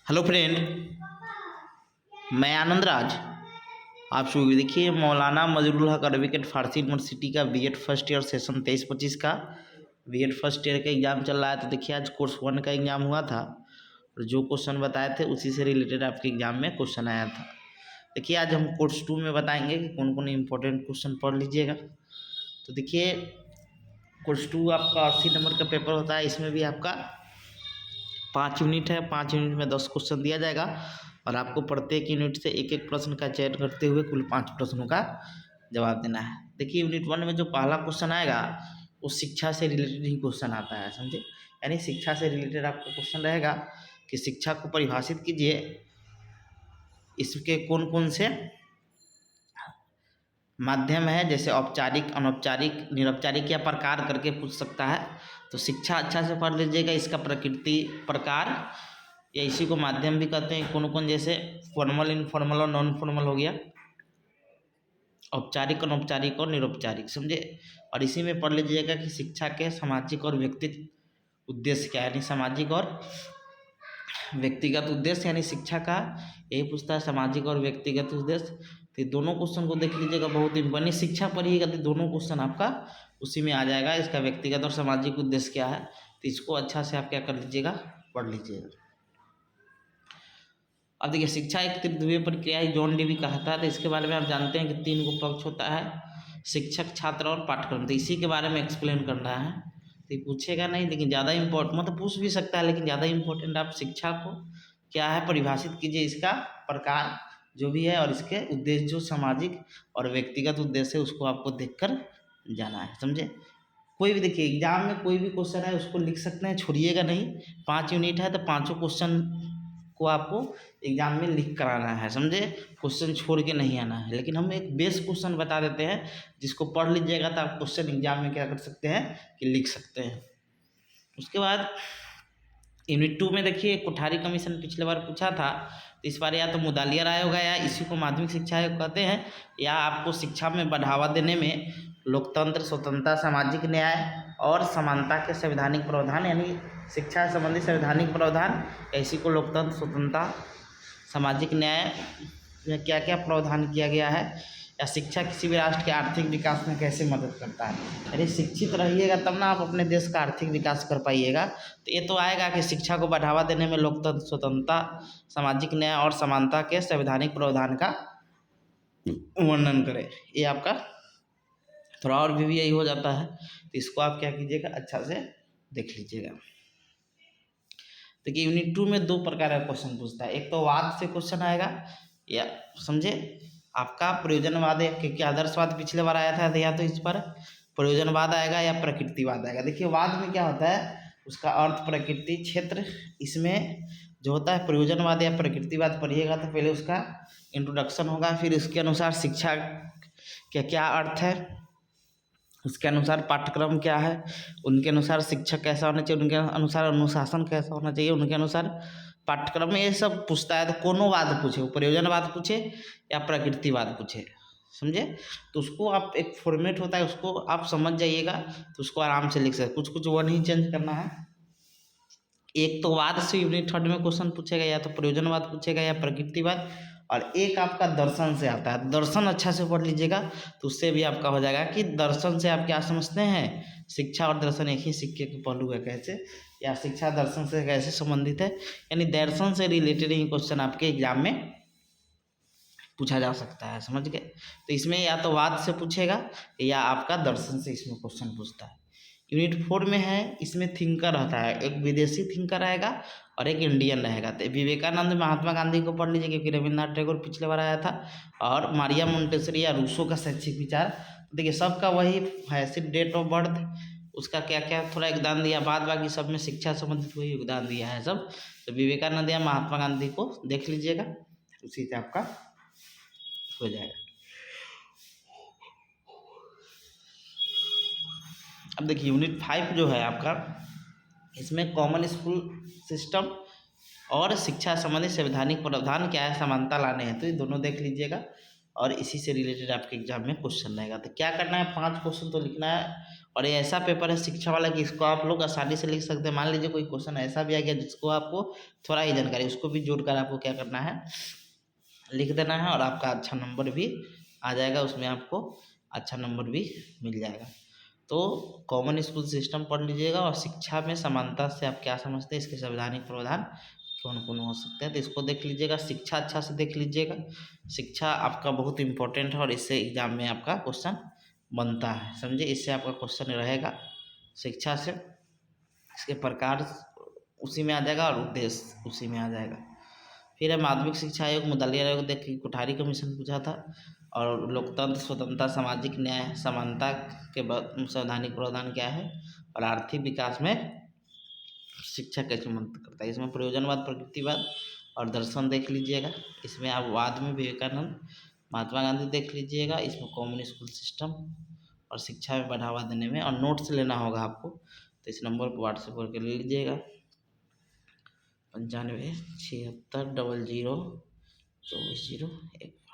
Hello friend, मैं आनंद राज। आप सभी देखिए मौलाना मजरूल हक अरबिक एंड फारसी यूनिवर्सिटी का बीएड फर्स्ट ईयर सेशन 23-25 का बीएड फर्स्ट ईयर का एग्ज़ाम चल रहा है। तो देखिए आज कोर्स 1 का एग्ज़ाम हुआ था और जो क्वेश्चन बताए थे उसी से रिलेटेड आपके एग्ज़ाम में क्वेश्चन आया था। देखिए आज हम कोर्स 2 में बताएंगे कि कौन कौन इंपॉर्टेंट क्वेश्चन पढ़ लीजिएगा। तो देखिए कोर्स 2 आपका 80 नंबर का पेपर होता है। इसमें भी आपका 5 यूनिट है। 5 यूनिट में 10 क्वेश्चन दिया जाएगा और आपको प्रत्येक यूनिट से एक एक प्रश्न का चयन करते हुए कुल 5 प्रश्नों का जवाब देना है। देखिए यूनिट 1 में जो पहला क्वेश्चन आएगा वो शिक्षा से रिलेटेड ही क्वेश्चन आता है, समझे। यानी शिक्षा से रिलेटेड आपका क्वेश्चन रहेगा कि शिक्षा को परिभाषित कीजिए। इसके कौन कौन से माध्यम है, जैसे औपचारिक, अनौपचारिक, निरौपचारिक या प्रकार करके पूछ सकता है। तो शिक्षा अच्छा से पढ़ लीजिएगा। इसका प्रकृति, प्रकार या इसी को माध्यम भी कहते हैं। कौन कौन, जैसे फॉर्मल, इनफॉर्मल और नॉन फॉर्मल हो गया, औपचारिक, अनौपचारिक और निरौपचारिक, समझे। और इसी में पढ़ लीजिएगा कि शिक्षा के सामाजिक और व्यक्तिगत उद्देश्य क्या है। यानी सामाजिक और व्यक्तिगत उद्देश्य, यानी शिक्षा का यही पूछता है, सामाजिक और व्यक्तिगत उद्देश्य। तो ये दोनों क्वेश्चन को देख लीजिएगा, बहुत इंपॉर्टेंट। शिक्षा पढ़िएगा तो दोनों क्वेश्चन आपका उसी में आ जाएगा। इसका व्यक्तिगत और सामाजिक उद्देश्य क्या है, तो इसको अच्छा से आप क्या कर लीजिएगा, पढ़ लीजिएगा। अब देखिए शिक्षा एक त्रिध्रुवीय प्रक्रिया है, जॉन डीवी कहता है। तो इसके बारे में आप जानते हैं कि 3 गो पक्ष होता है, शिक्षक, छात्र और पाठ्यक्रम। तो इसी के बारे में एक्सप्लेन करना है। तो ये पूछेगा नहीं, लेकिन ज़्यादा इम्पोर्टेंट, मतलब पूछ भी सकता है, लेकिन ज़्यादा इम्पोर्टेंट आप शिक्षा को क्या है परिभाषित कीजिए, इसका प्रकार जो भी है और इसके उद्देश्य, जो सामाजिक और व्यक्तिगत उद्देश्य है उसको आपको देखकर जाना है, समझे। कोई भी देखिए एग्जाम में कोई भी क्वेश्चन है उसको लिख सकते हैं, छोड़िएगा नहीं। 5 यूनिट है तो 5 क्वेश्चन को आपको एग्जाम में लिख कर आना है, समझे। क्वेश्चन छोड़ के नहीं आना है। लेकिन हम एक बेस क्वेश्चन बता देते हैं जिसको पढ़ लीजिएगा तो आप क्वेश्चन एग्जाम में क्या कर सकते हैं कि लिख सकते हैं। उसके बाद यूनिट 2 में देखिए कोठारी कमीशन पिछले बार पूछा था, तो इस बार या तो मुदालिया राय होगा या इसी को माध्यमिक शिक्षा आयोग कहते हैं, या आपको शिक्षा में बढ़ावा देने में लोकतंत्र, स्वतंत्रता, सामाजिक न्याय और समानता के संवैधानिक प्रावधान, यानी शिक्षा संबंधी संवैधानिक प्रावधान, इसी को लोकतंत्र, स्वतंत्रता, सामाजिक न्याय में क्या क्या प्रावधान किया गया है, या शिक्षा किसी भी राष्ट्र के आर्थिक विकास में कैसे मदद करता है। यानी शिक्षित रहिएगा तब ना आप अपने देश का आर्थिक विकास कर पाइएगा। तो ये तो आएगा कि शिक्षा को बढ़ावा देने में लोकतंत्र, स्वतंत्रता, सामाजिक न्याय और समानता के संवैधानिक प्रावधान का वर्णन करें। ये आपका थोड़ा और भी यही हो जाता है। तो इसको आप क्या कीजिएगा, अच्छा से देख लीजिएगा। देखिए यूनिट 2 में 2 प्रकार का क्वेश्चन पूछता है। एक तो वाद से क्वेश्चन आएगा, या समझे आपका प्रयोजनवाद है, क्योंकि आदर्शवाद पिछले बार आया था, या तो इस पर प्रयोजनवाद आएगा या प्रकृतिवाद आएगा। देखिए वाद में क्या होता है, उसका अर्थ, प्रकृति, क्षेत्र। इसमें जो होता है प्रयोजनवाद या प्रकृतिवाद पढ़िएगा तो पहले उसका इंट्रोडक्शन होगा, फिर उसके अनुसार शिक्षा का क्या अर्थ है, उसके अनुसार पाठ्यक्रम क्या है, उनके अनुसार शिक्षक कैसा होना चाहिए, उनके अनुसार अनुशासन कैसा होना चाहिए, उनके अनुसार पाठ्यक्रम में ये सब पूछता है। तो कोनो वाद पूछे, वो प्रयोजनवाद पूछे या प्रकृतिवाद पूछे, समझे। तो उसको आप एक फॉर्मेट होता है, उसको आप समझ जाइएगा तो उसको आराम से लिख सकते। कुछ कुछ वर्ड ही चेंज करना है। एक तो वाद से यूनिट 3 में क्वेश्चन पूछेगा, या तो प्रयोजनवाद पूछेगा या प्रकृतिवाद। और एक आपका दर्शन से आता है। दर्शन अच्छा से पढ़ लीजिएगा तो उससे भी आपका हो जाएगा कि दर्शन से आप क्या समझते हैं, शिक्षा और दर्शन एक ही सिक्के के पहलू है कैसे, या शिक्षा दर्शन से कैसे संबंधित है। यानी दर्शन से रिलेटेड ही क्वेश्चन आपके एग्जाम में पूछा जा सकता है, समझ गए। तो इसमें या तो वाद से पूछेगा या आपका दर्शन से इसमें क्वेश्चन पूछता है। यूनिट 4 में है, इसमें थिंकर रहता है, एक विदेशी थिंकर रहेगा और एक इंडियन रहेगा। तो विवेकानंद, महात्मा गांधी को पढ़ लीजिए क्योंकि रविन्द्रनाथ टैगोर पिछले बार आया था, और मारिया मोंटेसरी या रूसो का शैक्षिक विचार। तो देखिए सबका वही है, सिर्फ डेट ऑफ बर्थ उसका क्या क्या थोड़ा योगदान दिया, बाद बाकी सब में शिक्षा संबंधित वही योगदान दिया है सब। तो विवेकानंद या महात्मा गांधी को देख लीजिएगा, उसी से आपका हो जाएगा। अब देखिए यूनिट 5 जो है आपका, इसमें कॉमन स्कूल सिस्टम और शिक्षा संबंधी संवैधानिक प्रावधान क्या है, समानता लाने हैं। तो ये दोनों देख लीजिएगा। और इसी से रिलेटेड आपके एग्जाम में क्वेश्चन रहेगा। तो क्या करना है, 5 क्वेश्चन तो लिखना है। और ये ऐसा पेपर है शिक्षा वाला कि इसको आप लोग आसानी से लिख सकते हैं। मान लीजिए कोई क्वेश्चन ऐसा भी आ गया जिसको आपको थोड़ा ही जानकारी, उसको भी जोड़कर आपको क्या करना है, लिख देना है, और आपका अच्छा नंबर भी आ जाएगा, उसमें आपको अच्छा नंबर भी मिल जाएगा। तो कॉमन स्कूल सिस्टम पढ़ लीजिएगा। और शिक्षा में समानता से आप क्या समझते हैं, इसके संवैधानिक प्रावधान कौन कौन हो सकते हैं, तो इसको देख लीजिएगा। शिक्षा अच्छा से देख लीजिएगा, शिक्षा आपका बहुत इंपॉर्टेंट है और इससे एग्जाम में आपका क्वेश्चन बनता है, समझे। इससे आपका क्वेश्चन रहेगा शिक्षा से, इसके प्रकार उसी में आ जाएगा और उद्देश्य उसी में आ जाएगा। फिर है माध्यमिक शिक्षा आयोग, मुदालिया आयोग देख के कोठारी कमीशन पूछा था। और लोकतंत्र, स्वतंत्रता, सामाजिक न्याय, समानता के संवैधानिक प्रावधान क्या है, और आर्थिक विकास में शिक्षा कैसे मदद करता है। इसमें प्रयोजनवाद, प्रकृतिवाद और दर्शन देख लीजिएगा। इसमें आप वाद में विवेकानंद, महात्मा गांधी देख लीजिएगा। इसमें कॉमन स्कूल सिस्टम और शिक्षा में बढ़ावा देने में, और नोट्स लेना होगा आपको, तो इस नंबर पर व्हाट्सएप करके ले लीजिएगा 95 76 00 24 01।